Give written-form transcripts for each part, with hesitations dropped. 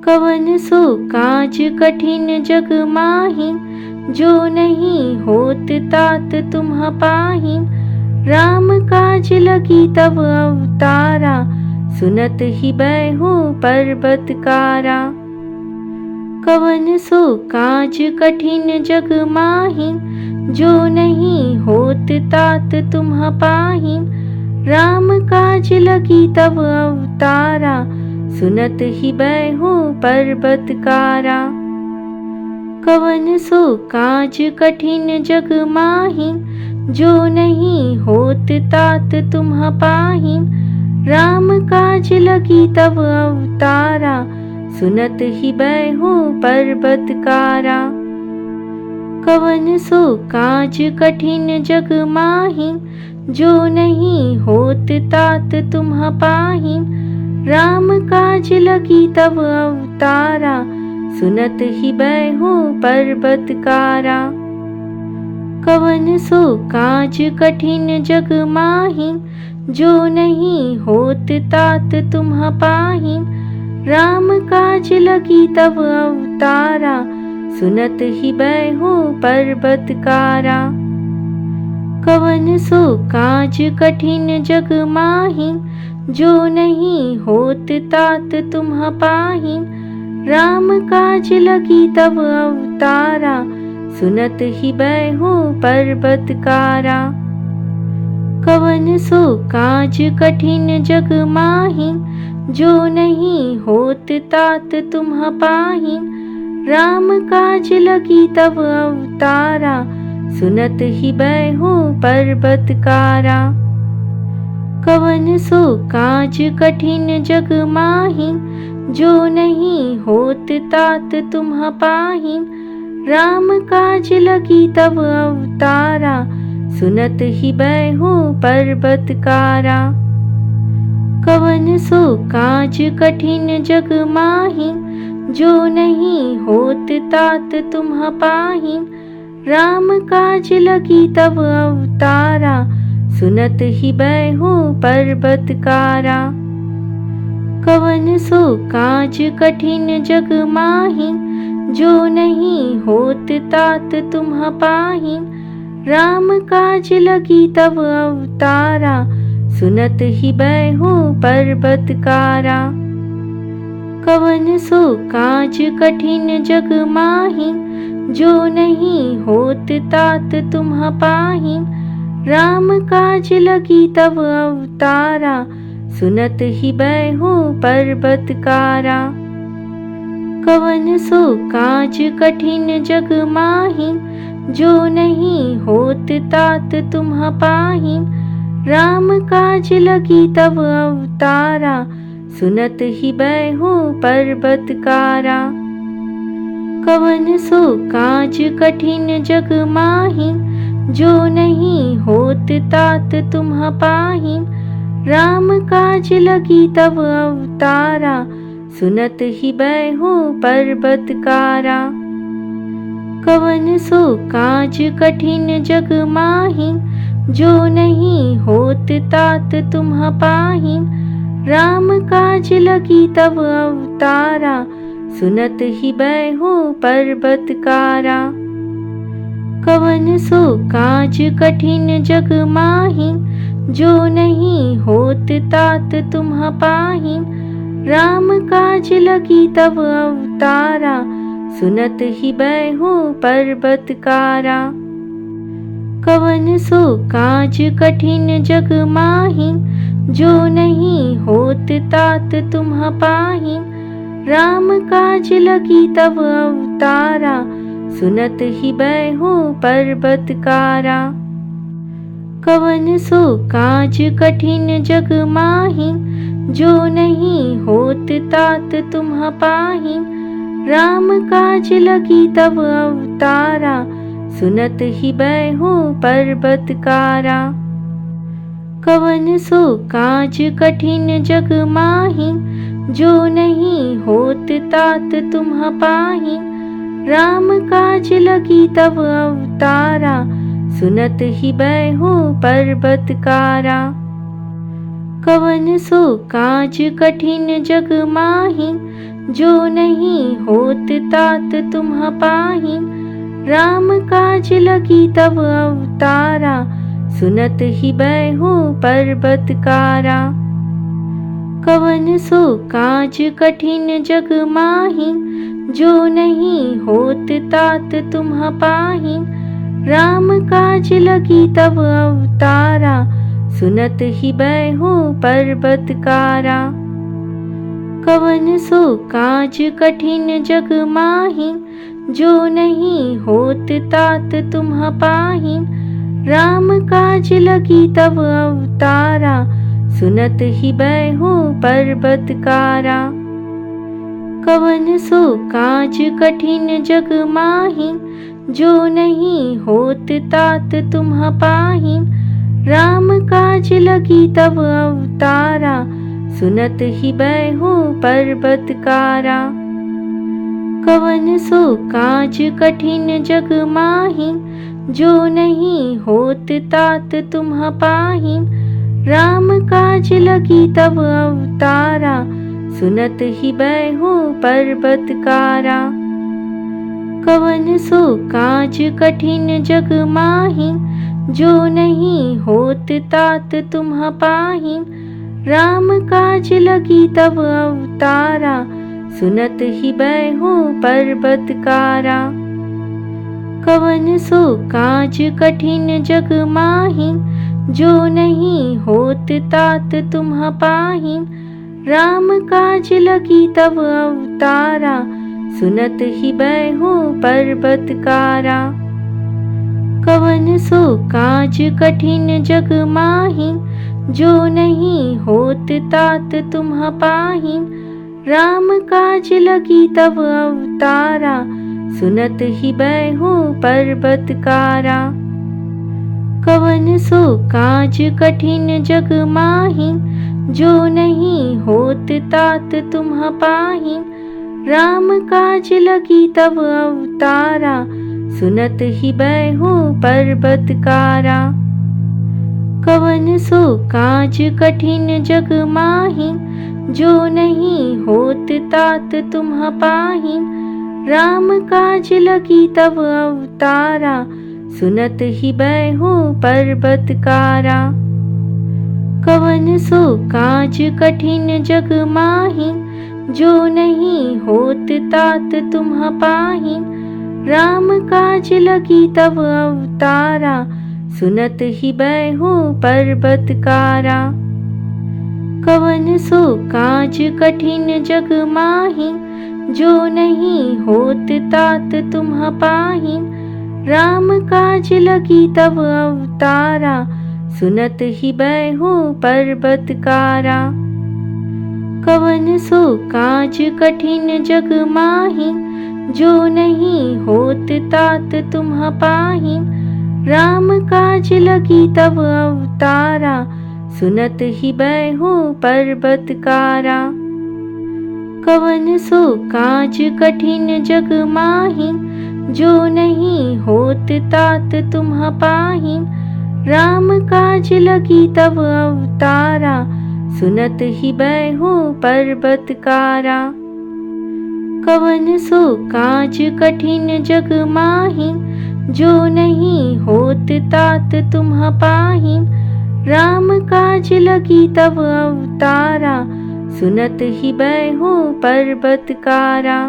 कवन सो काज कठिन जग माहि, जो नहीं होत तात तुम्ह पाहि। राम काज लगी तब अवतारा, सुनत ही बैहु पर्वत कारा। कवन सो काज कठिन जग माहि, जो नहीं होत तात तुम्ह पाहि। राम काज लगी तब अवतारा, सुनत ही बैहु पर्वत कारा। कवन सो काज कठिन जग माहि, जो नहीं होत तात तुम्ह पाहि। राम काज लगी तब अवतारा, सुनत ही बैहु पर्वत कारा। कवन सो काज कठिन जग माहि, जो नहीं होत तात तुम्ह पाहि। राम काज लगी तब अवतारा, सुनत ही बैहु पर्वत कारा। कवन सो काज कठिन जग माहि, जो नहीं होत तात तुम्ह पाहि। राम काज लगी तब अवतारा, सुनत ही बैहु पर्वत कारा। कवन सो काज कठिन जग माहि, जो नहीं होत तात तुम्ह पाहि। राम काज लगी तब अवतारा, सुनत ही बैहु पर्वत कारा। कवन सो काज कठिन जग माहि, जो नहीं होत तात तुम्ह पाहि। राम काज लगी तब अवतारा, सुनत ही बैहु पर्वत कारा। कवन सो काज कठिन जग माहि, जो नहीं होत तात तुम्ह पाहि। राम काज लगी तब अवतारा, सुनत ही बैहु पर्वत कारा। कवन सो काज कठिन जग माहि, जो नहीं होत तात तुम्ह पाहि। राम काज लगी तब अवतारा, सुनत ही बैहु पर्वत कारा। कवन सो काज कठिन जग माहि, जो नहीं होत तात तुम्ह पाहि। राम काज लगी तब अवतारा, सुनत ही बैहु पर्वत कारा। कवन सो काज कठिन जग माहि, जो नहीं होत तात तुम्ह पाहि। राम काज लगी तब अवतारा, सुनत ही बैहु पर्वत कारा। कवन सो काज कठिन जग माहि, जो नहीं होत तात तुम्ह पाहि। राम काज लगी तब अवतारा, सुनत ही बैहु पर्वत कारा। कवन सो काज कठिन जग माहि, जो नहीं होत तात तुम्ह पाहि। राम काज लगी तब अवतारा, सुनत ही बैहु पर्वत कारा। कवन सो काज कठिन जग माहि, जो नहीं होत तात तुम्ह पाहि। राम काज लगी तब अवतारा, सुनत ही बैहु पर्वत कारा। कवन सो काज कठिन जग माहि, जो नहीं होत तात तुम्ह पाहि। राम काज लगी तब अवतारा, सुनत ही बैहु पर्वत कारा। कवन सो काज कठिन जग माहि, जो नहीं होत तात तुम्ह पाहि। राम काज लगी तब अवतारा, सुनत ही बैहु पर्वत कारा। कवन सो काज कठिन जग माहि, जो नहीं होत तात तुम्ह पाहि। राम काज लगी तब अवतारा, सुनत ही बैहु पर्वत कारा। कवन सो काज कठिन जग माहि, जो नहीं होत तात तुम्ह पाहि। राम काज लगी तब अवतारा, सुनत ही बैहु पर्वत कारा। कवन सो काज कठिन जग माहि, जो नहीं होत तात तुम पाहि। राम काज लगी तब अवतारा, सुनत ही बैहु पर्वत कारा। कवन सो काज कठिन जग माहि, जो नहीं होत तात तुम पाहि। राम काज लगी तब अवतारा, सुनत ही बैहु पर्वत कारा। कवन सो काज कठिन जग माहि, जो नहीं होत तात तुम पाहि। राम काज लगी तब अवतारा, सुनत ही बैहु पर्वत कारा। कवन सो काज कठिन जग माहि, जो नहीं होत तात तुम पाहि। राम काज लगी तब अवतारा, सुनत ही बैहु पर्वत कारा। कवन सो काज कठिन जग माहि, जो नहीं होत तात तुम पाहि। राम काज लगी तब अवतारा, सुनत ही बैहु पर्वत कारा। कवन सो काज कठिन जग माहि, जो नहीं होत तात तुम पाहि। राम काज लगी तब अवतारा, सुनत ही बैहु पर्वत कारा। कवन सो काज कठिन जग माहि, जो नहीं होत तात तुम पाहि। राम काज लगी तब अवतारा, सुनत ही बैहु पर्वत कारा। कवन सो काज कठिन जग माहि, जो नहीं होत तात तुम पाहि। राम काज लगी तब अवतारा, सुनत ही बैहु पर्वत कारा। कवन सो काज कठिन जग माहि, जो नहीं होत तात तुम पाहि। राम काज लगी तब अवतारा, सुनत ही बैहु पर्वत कारा। कवन सो काज कठिन जग माहि, जो नहीं होत तात तुम पाहि। राम काज लगी तब अवतारा, सुनत ही बैहु पर्वत कारा। कवन सो काज कठिन जग माहि, जो नहीं होत तात तुम पाहि। राम काज लगी तब अवतारा, सुनत ही बैहु पर्वत कारा। कवन सो काज कठिन जग माहि, जो नहीं होत तात तुम पाहि। राम काज लगी तब अवतारा, सुनत ही बैहु पर्वत कारा। कवन सो काज कठिन जग माहि, जो नहीं होत तात तुम पाहि। राम काज लगी तब अवतारा, सुनत ही बैहु पर्वत कारा। कवन सो काज कठिन जग माहि, जो नहीं होत तात तुम पाहि। राम काज लगी तब अवतारा, सुनत ही बैहु पर्वत कारा। कवन सो काज कठिन जग माहि, जो नहीं होत तात तुम पाहि। राम काज लगी तब अवतारा, सुनत ही बैहु पर्वत कारा।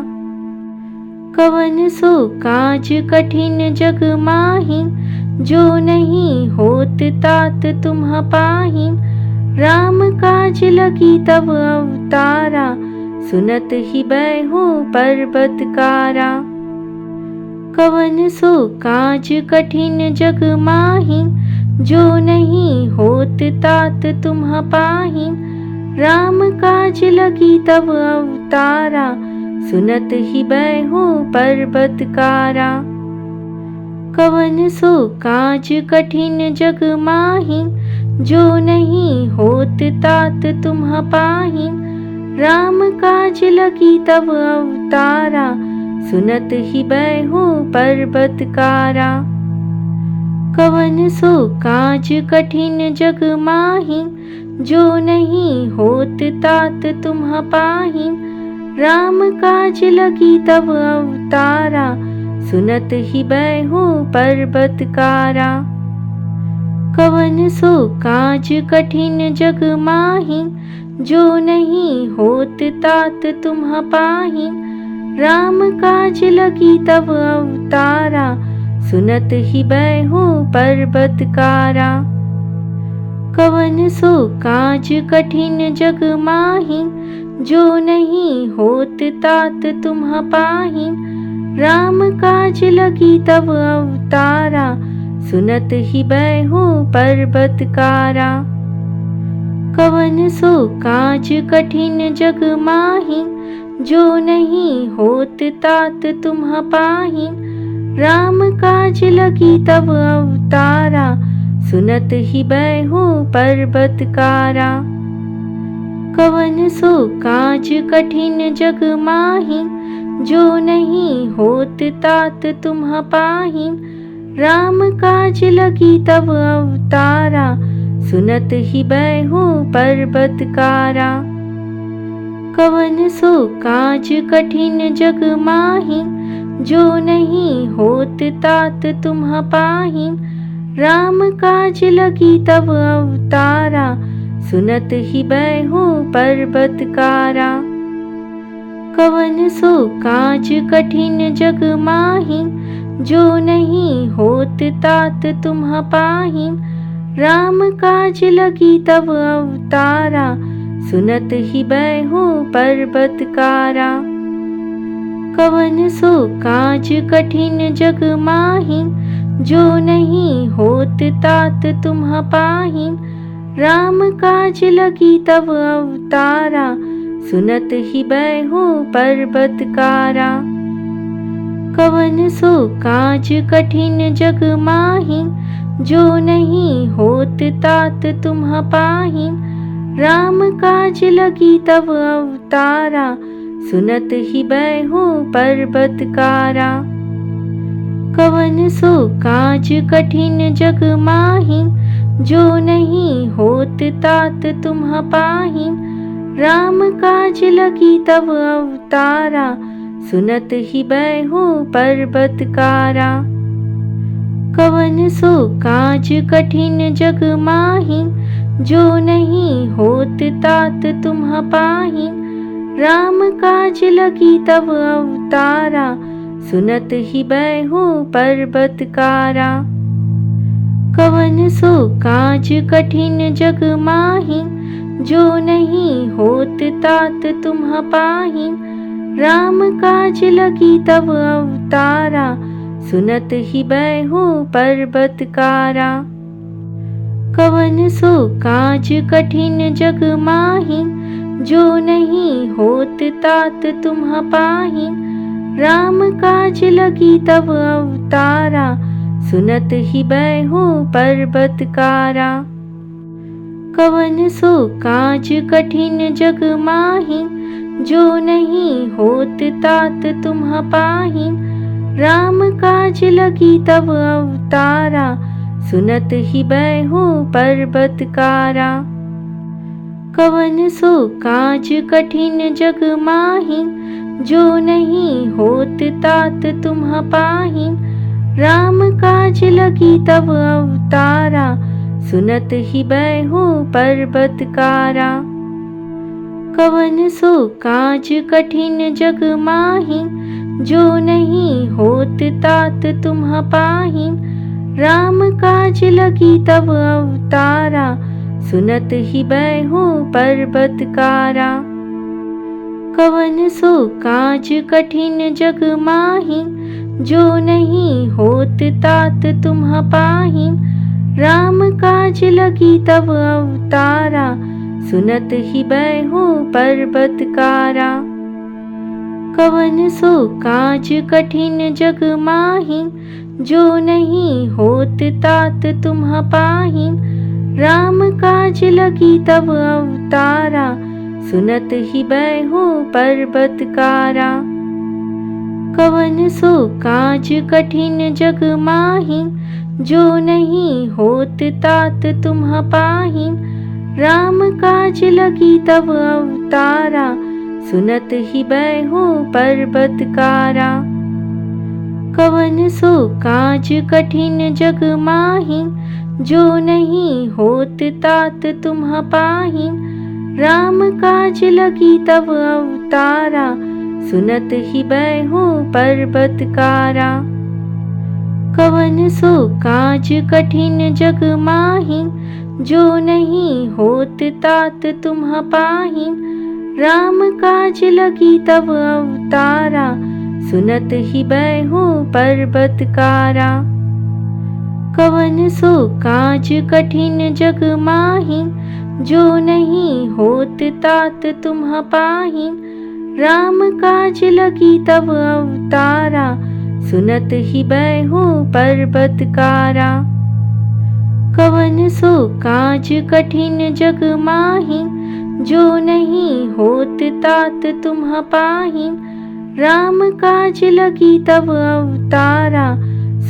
कवन सो काज कठिन जग माहि, जो नहीं होत तात तुम पाहि। राम काज लगी तब अवतारा, सुनत ही बैहु पर्वत कारा। कवन सो काज कठिन जग माहि, जो नहीं होत तात तुम पाहि। राम काज लगी तब अवतारा, सुनत ही बैहु पर्वत कारा। कवन सो काज कठिन जग माहि, जो नहीं होत तात तुम पाहि। राम काज लगी तब अवतारा, सुनत ही बैहु पर्वत कारा। कवन सो काज कठिन जग माहि, जो नहीं होत तात तुम पाहि। राम काज लगी तब अवतारा, सुनत ही बैहो पर्वतकारा। कवन सो काज कठिन जग माही, जो नहीं होत तात तुम्ह पाही। राम काज लगी तब अवतारा, सुनत ही बैहो पर्वतकारा। कवन सो काज कठिन जग माही, जो नहीं होत तात तुम्ह पाही। राम काज लगी तब अवतारा, सुनत ही बैहो पर्वतकारा। कवन सो काज कठिन जग माही, जो नहीं होत तात तुम्ह पाही। राम काज लगी तब अवतारा, सुनत ही बैहो पर्वतकारा। कवन सो काज कठिन जग माही, जो नहीं होत तात तुम्ह पाही। राम काज लगी तब अवतारा, सुनत ही बैहो पर्वतकारा। कवन सो काज कठिन जग माही, जो नहीं होत तात तुम्ह पाही। राम काज लगी तब अवतारा, सुनत ही बैहो पर्वतकारा। कवन सो काज कठिन जग माही, जो नहीं होत तात तुम्ह पाही। राम काज लगी तब अवतारा, सुनत ही बैहो पर्वतकारा। कवन सो काज कठिन जग माही, जो नहीं होत तात तुम्ह पाही। राम काज लगी तब अवतारा, सुनत ही बैहो पर्वतकारा। कवन सो काज कठिन जग माही, जो नहीं होत तात तुम्ह पाही। राम काज लगी तब अवतारा, सुनत ही बैहो पर्वतकारा। कवन सो काज कठिन जग माही, जो नहीं होत तात तुम्ह पाही। राम काज लगी तब अवतारा, सुनत ही बैहो पर्वतकारा। कवन सो काज कठिन जग माही, जो नहीं होत तात तुम्ह पाही। राम काज लगी तब अवतारा, सुनत ही बैहो पर्वतकारा। कवन सो काज कठिन जग माही, जो नहीं होत तात तुम्ह पाही। राम काज लगी तब अवतारा, सुनत ही बैहो पर्वतकारा। कवन सो काज कठिन जग माही, जो नहीं होत तात तुम्ह पाही। राम काज लगी तब अवतारा, सुनत ही बैहो पर्वतकारा। कवन सो काज कठिन जग माही, जो नहीं होत तात तुम्ह पाही। राम काज लगी तब अवतारा, सुनत ही बैहो पर्वतकारा। कवन सो काज कठिन जग माही, जो नहीं होत तात तुम्ह पाही। राम काज लगी तब अवतारा, सुनत ही बैहो पर्वतकारा। कवन सो काज कठिन जग माही, जो नहीं होत तात तुम्ह पाही। राम काज लगी तब अवतारा, सुनत ही बैहो पर्वतकारा। कवन सो काज कठिन जग माही, जो नहीं होत तात तुम्ह पाही। राम काज लगी तब अवतारा, सुनत ही बैहो पर्वतकारा। कवन सो काज कठिन जग माही, जो नहीं होत तात तुम्ह पाही। राम काज लगी तब अवतारा, सुनत ही बैहो पर्वतकारा। कवन सो काज कठिन जग माही, जो नहीं होत तात तुम्ह पाही। राम काज लगी तब अवतारा, सुनत ही बैहूँ पर्वतकारा। कवन सो काज कठिन जग माही, जो नहीं होत तात तुम्ह पाही। राम काज लगी तब अवतारा, सुनत ही बैहूँ पर्वतकारा। कवन सो काज कठिन जग माही, जो नहीं होत तात तुम्ह पाही। राम काज लगी तब अवतारा, सुनत ही बैहूँ पर्वतकारा। कवन सो काज कठिन जग माही, जो नहीं होत तात तुम्ह पाही। राम काज लगी तब अवतारा, सुनत ही बैहूँ पर्वतकारा। कवन सो काज कठिन जग माही, जो नहीं होत तात तुम्ह पाही। राम काज लगी तब अवतारा,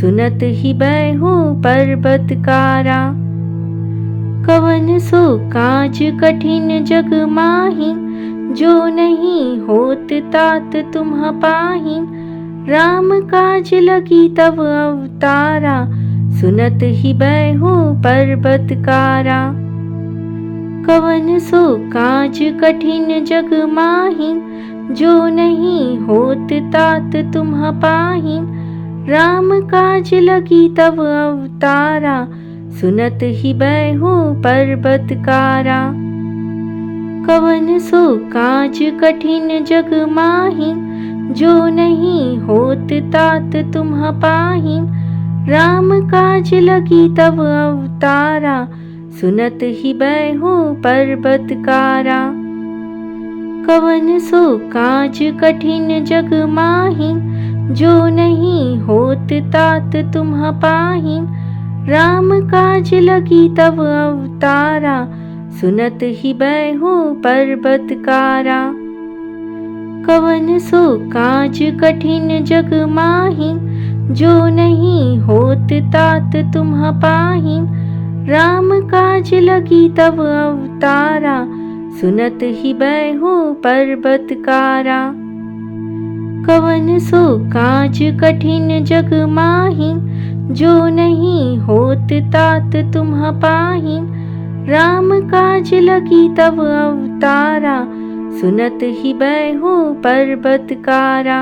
सुनत ही बैहूँ पर्वतकारा। कवन सो काज कठिन जग माही, जो नहीं होत तात तुम्ह पाही। राम काज लगी तब अवतारा, सुनत ही बैहूँ पर्वतकारा। कवन सो काज कठिन जग माही, जो नहीं होत तात तुम्ह पाही। राम काज लगी तब अवतारा, सुनत ही बैहूँ पर्वतकारा। कवन सो काज कठिन जग माही, जो नहीं होत तात तुम्ह पाही। राम काज लगी तब अवतारा, सुनत ही बैहूँ पर्वतकारा। कवन सो काज कठिन जग माही, जो नहीं होत तात तुम्ह पाही। राम काज लगी तब अवतारा, सुनत ही बैहूँ पर्वतकारा। कवन सो काज कठिन जग माही, जो नहीं होत तात तुम्ह पाही। राम काज लगी तब अवतारा, सुनत ही बैहूँ पर्वतकारा। कवन सो काज कठिन जग माही, जो नहीं होत तात तुम्ह पाही। राम काज लगी तब अवतारा, सुनत ही बैहूँ पर्वतकारा।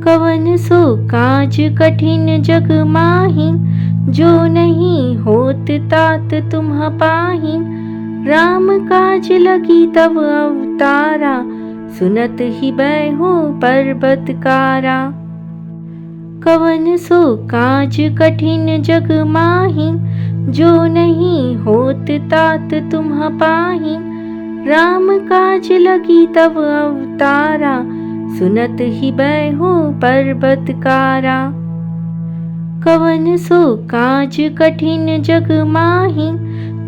कवन सो काज कठिन जग माही, जो नहीं होत तात तुम्ह पाही। राम काज लगी तब अवतारा, सुनत ही बैहूँ पर्वतकारा। कवन सो काज कठिन जग माही, जो नहीं होत तात तुम्ह पाही। राम काज लगी तब अवतारा, सुनत ही बैहूँ पर्वतकारा। कवन सो काज कठिन जग माही,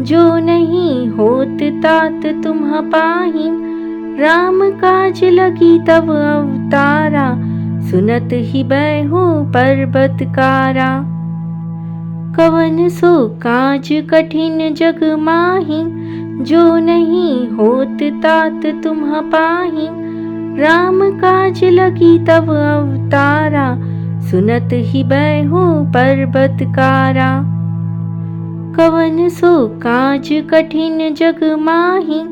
जो नहीं होत तात तुम्ह पाही। राम काज लगी तब अवतारा, सुनत ही बैहूँ पर्वतकारा। कवन सो काज कठिन जग माही, जो नहीं होत तात तुम्ह पाही। राम काज लगी तब अवतारा, सुनत ही बैहूँ पर्वतकारा। कवन सो काज कठिन जग माही,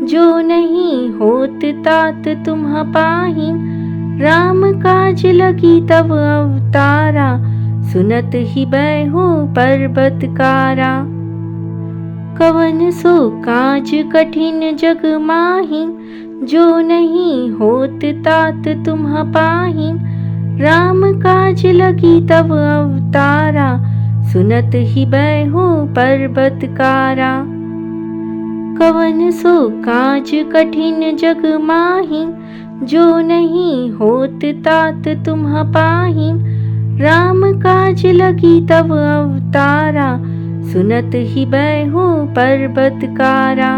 जो नहीं होत तात तुम्ह पाही। राम काज लगी तब अवतारा, सुनत ही बैहूँ पर्वतकारा। कवन सो काज कठिन जग माही, जो नहीं होत तात तुम्ह पाही। राम काज लगी तब अवतारा, सुनत ही बैहूँ पर्वतकारा। कवन सो काज कठिन जग माही, जो नहीं होत तात तुम्ह पाही। राम काज लगी तब अवतारा, सुनत ही बैहूँ पर्वतकारा।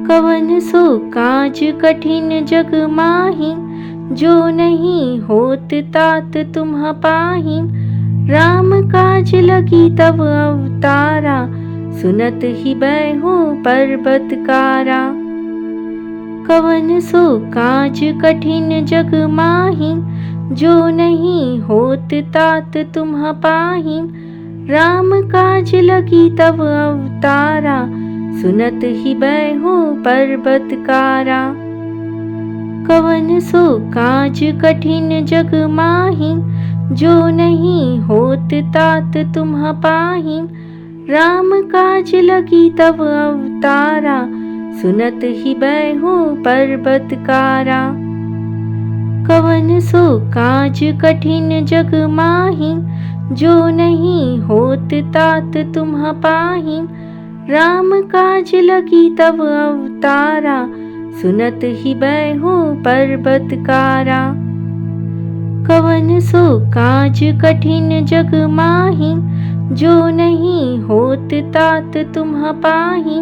कवन सो काज कठिन जग माही, जो नहीं होत तात तुम्ह पाही। राम काज लगी तब अवतारा, सुनत ही बैहूँ पर्वतकारा। कवन सो काज कठिन जग माही, जो नहीं होत तात तुम्ह पाही। राम काज लगी तब अवतारा, सुनत ही बैहु पर्वत कारा। कवन सो काज कठिन जग माही, जो नहीं होत तात तुम्ह पाही। राम काज लगी तब अवतारा, सुनत ही बैहु पर्वत कारा। कवन सो काज कठिन जग माही, जो नहीं होत तात तुम्ह पाही। राम काज लगी तब अवतारा, सुनत ही बैहु पर्वत कारा। कवन सो काज कठिन जग माही, जो नहीं होत तात तुम्ह पाही।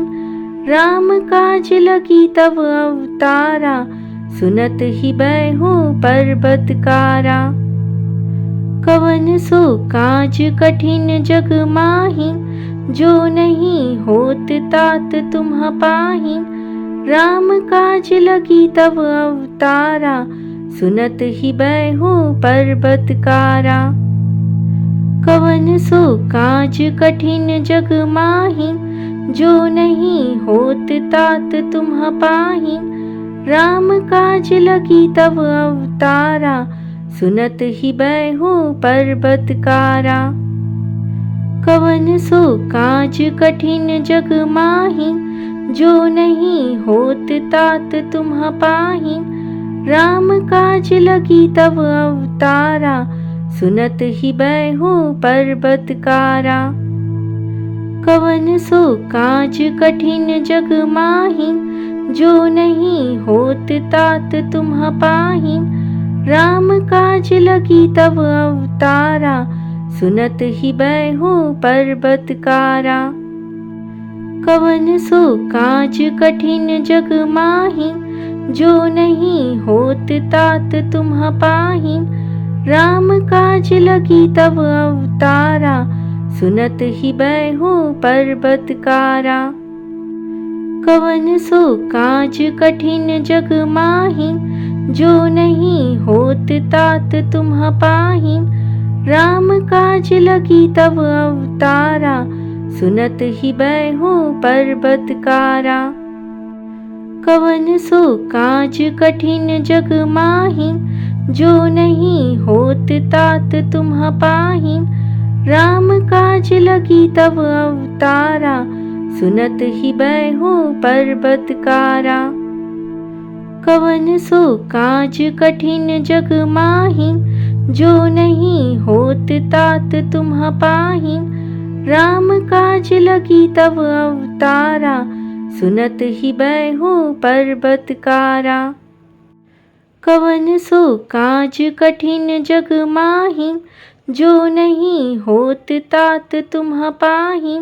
राम काज लगी तब अवतारा, सुनत ही बैहु पर्वत कारा। कवन सो काज कठिन जग माही, जो नहीं होत तात तुम्ह पाही। राम काज लगी तब अवतारा, सुनत ही बैहु पर्वत कारा। कवन सो काज कठिन जग माही, जो नहीं होत तात तुम्ह पाही। राम काज लगी तब अवतारा, सुनत ही बैहु पर्वत कारा। कवन सो काज कठिन जग माही, जो नहीं होत तात तुम्ह पाही। राम काज लगी तब अवतारा, सुनत ही बैहु पर्वत कारा। कवन सो काज कठिन जग माही, जो नहीं होत तात तुम्ह पाही। राम काज लगी तब अवतारा, सुनत ही बैहु पर्वत कारा। कवन सो काज कठिन जग माही, जो नहीं होत तात तुम्ह पाही। राम काज लगी तब अवतारा, सुनत ही बैहु पर्वत कारा। कवन सो काज कठिन जग माही, जो नहीं होत तात तुम्ह पाही। राम काज लगी तब अवतारा, सुनत ही बैहु पर्वत कारा। कवन सो काज कठिन जग माही, जो नहीं होत तात तुम्ह पाही। राम काज लगी तब अवतारा, सुनत ही बैहु पर्वत कारा। कवन सो काज कठिन जग माही, जो नहीं होत तात तुम्ह पाही। राम काज लगी तब अवतारा, सुनत ही बैहु पर्वत कारा। कवन सो काज कठिन जग माही, जो नहीं होत तात तुम्ह पाही।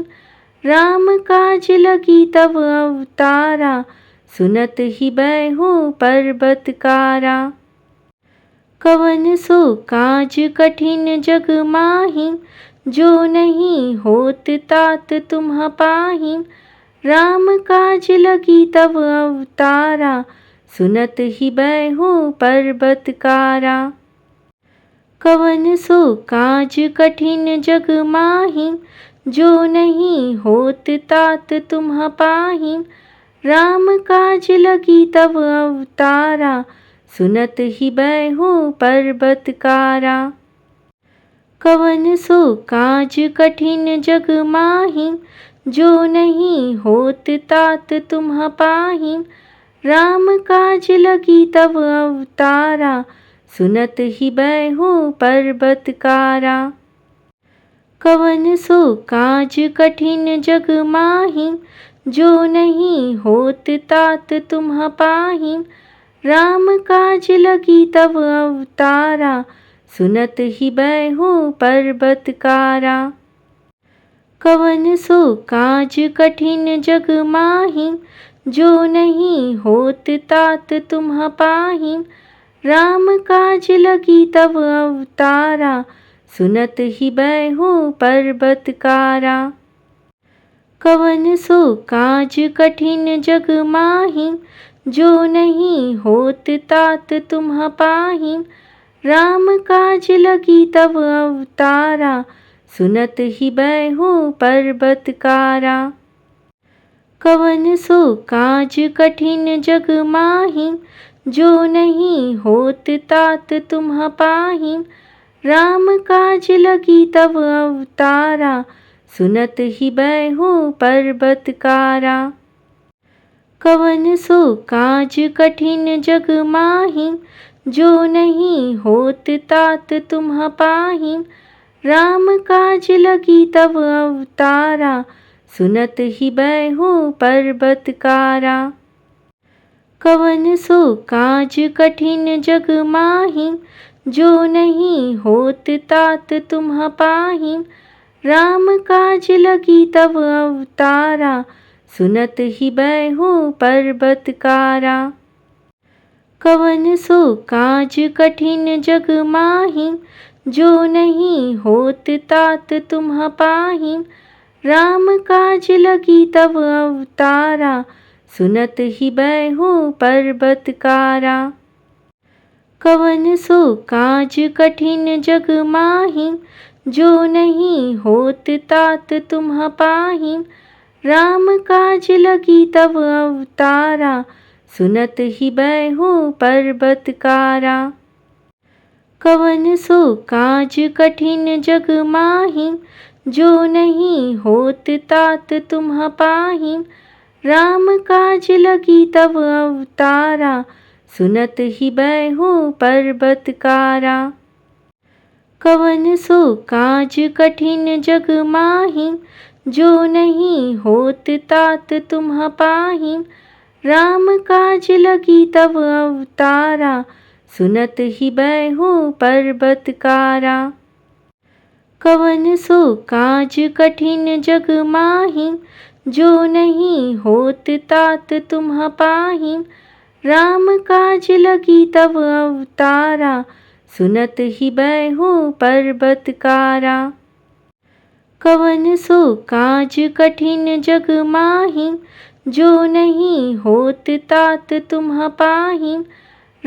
राम काज लगी तब अवतारा, सुनत ही बैहु पर्वत कारा। कवन सो काज कठिन जग माही, जो नहीं होत तात तुम्ह पाही। राम काज लगी तब अवतारा, सुनत ही बैहु पर्वत कारा। कवन सो काज कठिन जग माही, जो नहीं होत तात तुम्ह पाही। राम काज लगी तब अवतारा, सुनत ही बैहु पर्वत कारा। कवन सो काज कठिन जग माही, जो नहीं होत तात तुम्ह पाही। राम काज लगी तब अवतारा, सुनत ही बैहु पर्वत कारा। कवन सो काज कठिन जग माही, जो नहीं होत तात तुम्ह पाही। राम काज लगी तब अवतारा, सुनत ही बैहु पर्वत कारा। कवन सो काज कठिन जग माही, जो नहीं होत तात तुम्ह पाही। राम काज लगी तब अवतारा, सुनत ही बैहु पर्वत कारा। कवन सो काज कठिन जग माही, जो नहीं होत तात तुम्ह पाहिं। राम काज लगी तब अवतारा, सुनत ही बैहु पर्वत कारा। कवन सो काज कठिन जग माहि, जो नहीं होत तात तुम्ह पाहिं। राम काज लगी तब अवतारा, सुनत ही बैहु पर्वत कारा। कवन सो काज कठिन जग माहि, जो नहीं होत तात तुम्ह पाहिं। राम काज लगी तब अवतारा, सुनत ही बैहु पर्वत कारा। कवन सो काज कठिन जग माहि, जो नहीं होत तात तुम्ह पाहिं। राम काज लगी तब अवतारा, सुनत ही बैहु पर्वत कारा। कवन सो काज कठिन जग माहि, जो नहीं होत तात तुम्ह पाहिं। राम काज लगी तब अवतारा, सुनत ही बैहु पर्वत कारा। कवन सो काज कठिन जग माहि, जो नहीं होत तात तुम्ह पाहिं। राम काज लगी तब अवतारा, सुनत ही बैहु पर्वत कारा। कवन सो काज कठिन जग माहि, जो नहीं होत तात तुम्ह पाहिं। राम काज लगी तब अवतारा, सुनत ही बैहु पर्वत कारा। कवन सो काज कठिन जग माहि, जो नहीं होत तात तुम्ह पाहिं। राम काज लगी तब अवतारा, सुनत ही बैहु पर्वत कारा। कवन सो काज कठिन जग माहि, जो नहीं होत तात तुम्ह पाहिं। राम काज लगी तब अवतारा, सुनत ही बैहु पर्वत कारा। कवन सो काज कठिन जग माहि, जो नहीं होत तात तुम्ह पाहिं। राम काज लगी तब अवतारा, सुनत ही बैहु पर्वत कारा। कवन सो काज कठिन जग माहि, जो नहीं होत तात तुम्ह पाहिं। राम काज लगी तब अवतारा, सुनत ही बैहु पर्वत कारा। कवन सो काज कठिन जग माहि, जो नहीं होत तात तुम्ह पाहिं।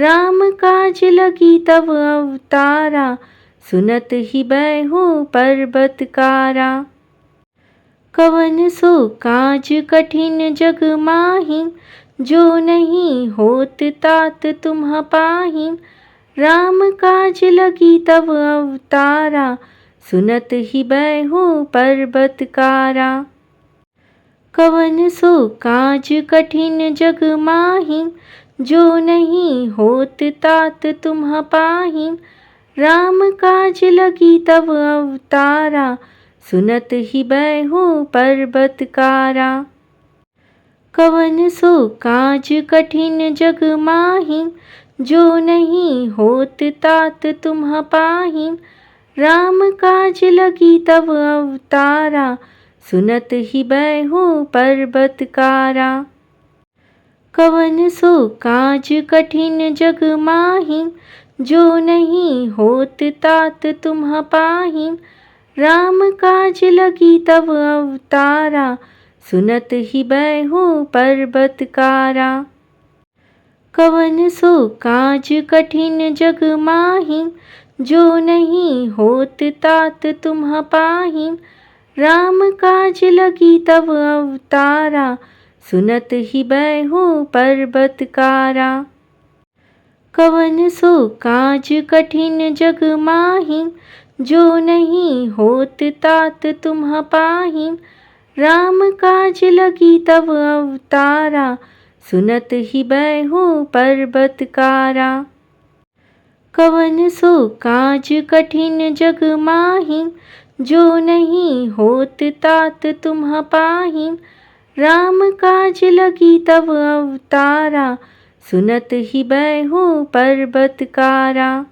राम काज लगी तब अवतारा, सुनत ही बैहु पर्वत कारा। कवन सो काज कठिन जग माहि, जो नहीं होत तात तुम्ह पाहिं। राम काज लगी तब अवतारा, सुनत ही बैहु पर्वत कारा। कवन सो काज कठिन जग माहि, जो नहीं होत तात तुम्ह पाहिं। राम काज लगी तब अवतारा, सुनत ही बैहु पर्वत कारा। कवन सो काज कठिन जग माहि, जो नहीं होत तात तुम्ह पाहिं। राम काज लगी तब अवतारा, सुनत ही बैहु पर्वत कारा। कवन सो काज कठिन जग माहि, जो नहीं होत तात तुम्ह पाहिं। राम काज लगी तब अवतारा, सुनत ही बैहु पर्वत कारा। कवन सो काज कठिन जग माहि, जो नहीं होत तात तुम्ह पाहिं। राम काज लगी तब अवतारा, सुनत ही बैहु पर्वत कारा। कवन सो काज कठिन जग माहि, जो नहीं होत तात तुम्ह पाहिं। राम काज लगी तब अवतारा, सुनत ही बैहु पर्वत कारा। कवन सो काज कठिन जग माहि, जो नहीं होत तात तुम्ह पाहिं। राम काज लगी तब अवतारा, सुनत ही बैहु पर्वत कारा। कवन सो काज कठिन जग माहि, जो नहीं होत तात तुम्ह पाहिं। राम काज लगी तब अवतारा, सुनत ही बैहु पर्वत कारा। कवन सो काज कठिन जग माहि, जो नहीं होत तात तुम्ह पाहिं। राम काज लगी तब अवतारा, सुनत ही बैहु पर्वत कारा। कवन सो काज कठिन जग माहि, जो नहीं होत तात तुम्ह पाहिं। राम काज लगी तब अवतारा, सुनत ही बैहु पर्वत कारा। कवन सो काज कठिन जग माहि, जो नहीं होत तात तुम्ह पाहिं। राम काज लगी तब अवतारा, सुनत ही बैहु पर्वत कारा।